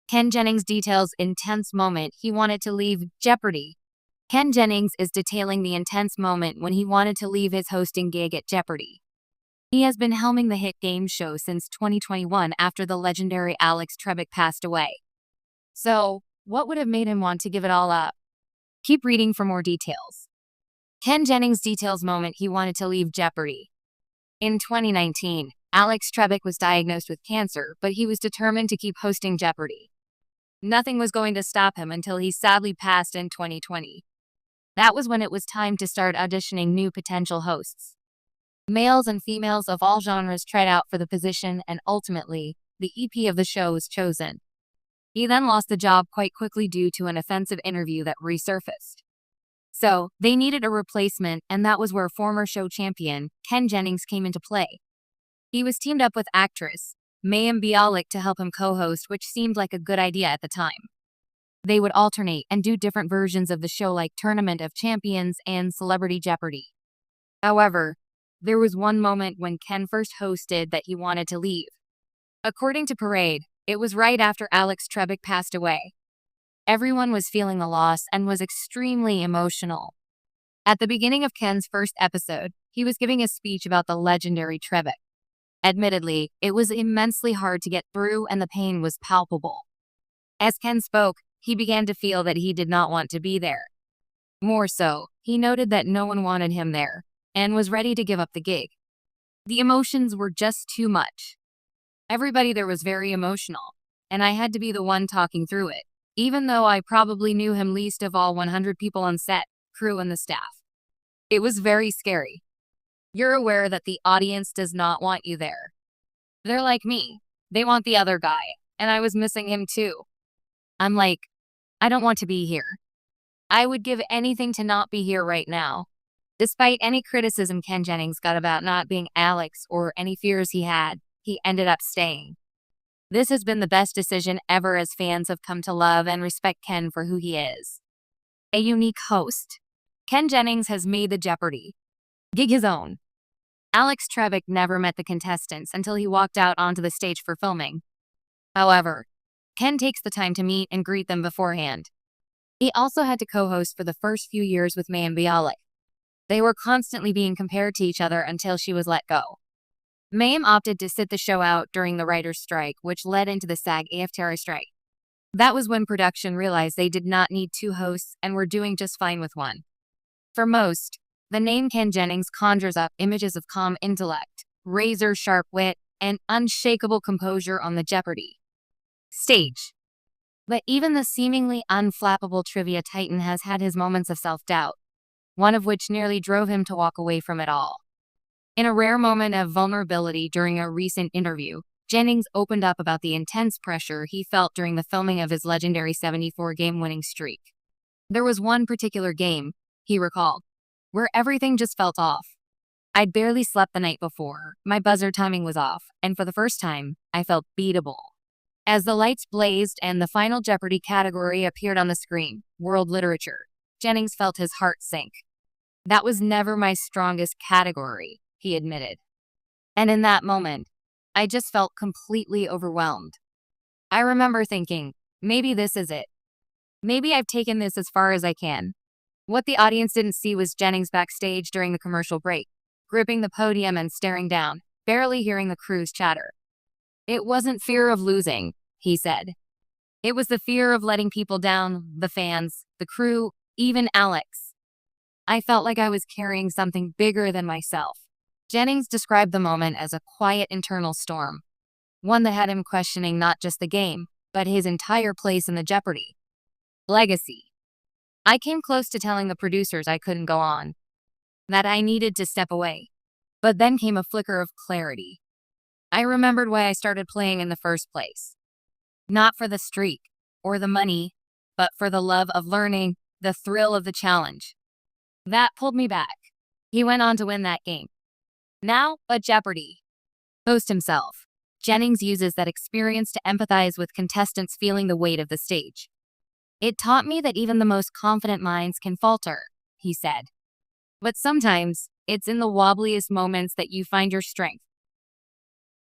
Ken Jennings details intense moment he wanted to leave Jeopardy. Ken Jennings is detailing the intense moment when he wanted to leave his hosting gig at Jeopardy. He has been helming the hit game show since 2021 after the legendary Alex Trebek passed away. So, what would have made him want to give it all up? Keep reading for more details. Ken Jennings details moment he wanted to leave Jeopardy. In 2019, Alex Trebek was diagnosed with cancer, but he was determined to keep hosting Jeopardy. Nothing was going to stop him until he sadly passed in 2020. That was when it was time to start auditioning new potential hosts. Males and females of all genres tried out for the position, and ultimately, the EP of the show was chosen. He then lost the job quite quickly due to an offensive interview that resurfaced. So, they needed a replacement, and that was where former show champion Ken Jennings came into play. He was teamed up with actress Mayim Bialik to help him co-host, which seemed like a good idea at the time. They would alternate and do different versions of the show like Tournament of Champions and Celebrity Jeopardy. However, there was one moment when Ken first hosted that he wanted to leave. According to Parade, it was right after Alex Trebek passed away. Everyone was feeling the loss and was extremely emotional. At the beginning of Ken's first episode, he was giving a speech about the legendary Trebek. Admittedly, it was immensely hard to get through and the pain was palpable. As Ken spoke, he began to feel that he did not want to be there. More so, he noted that no one wanted him there and was ready to give up the gig. The emotions were just too much. Everybody there was very emotional, and I had to be the one talking through it, even though I probably knew him least of all 100 people on set, crew, and the staff. It was very scary. You're aware that the audience does not want you there. They're like me. They want the other guy, and I was missing him too. I'm like, I don't want to be here. I would give anything to not be here right now. Despite any criticism Ken Jennings got about not being Alex or any fears he had, he ended up staying. This has been the best decision ever as fans have come to love and respect Ken for who he is. A unique host. Ken Jennings has made the Jeopardy gig his own. Alex Trebek never met the contestants until he walked out onto the stage for filming. However, Ken takes the time to meet and greet them beforehand. He also had to co-host for the first few years with Mayim Bialik. They were constantly being compared to each other until she was let go. Mayim opted to sit the show out during the writer's strike, which led into the SAG-AFTRA strike. That was when production realized they did not need two hosts and were doing just fine with one. For most, the name Ken Jennings conjures up images of calm intellect, razor-sharp wit, and unshakable composure on the Jeopardy stage. But even the seemingly unflappable trivia titan has had his moments of self-doubt, one of which nearly drove him to walk away from it all. In a rare moment of vulnerability during a recent interview, Jennings opened up about the intense pressure he felt during the filming of his legendary 74-game winning streak. There was one particular game, he recalled, where everything just felt off. I'd barely slept the night before, my buzzer timing was off, and for the first time, I felt beatable. As the lights blazed and the final Jeopardy category appeared on the screen, world literature, Jennings felt his heart sink. That was never my strongest category, he admitted. And in that moment, I just felt completely overwhelmed. I remember thinking, maybe this is it. Maybe I've taken this as far as I can. What the audience didn't see was Jennings backstage during the commercial break, gripping the podium and staring down, barely hearing the crew's chatter. It wasn't fear of losing, he said. It was the fear of letting people down, the fans, the crew, even Alex. I felt like I was carrying something bigger than myself. Jennings described the moment as a quiet internal storm, one that had him questioning not just the game, but his entire place in the Jeopardy legacy. I came close to telling the producers I couldn't go on, that I needed to step away. But then came a flicker of clarity. I remembered why I started playing in the first place. Not for the streak or the money, but for the love of learning, the thrill of the challenge. That pulled me back. He went on to win that game. Now, a Jeopardy host himself, Jennings uses that experience to empathize with contestants feeling the weight of the stage. It taught me that even the most confident minds can falter, he said. But sometimes, it's in the wobbliest moments that you find your strength.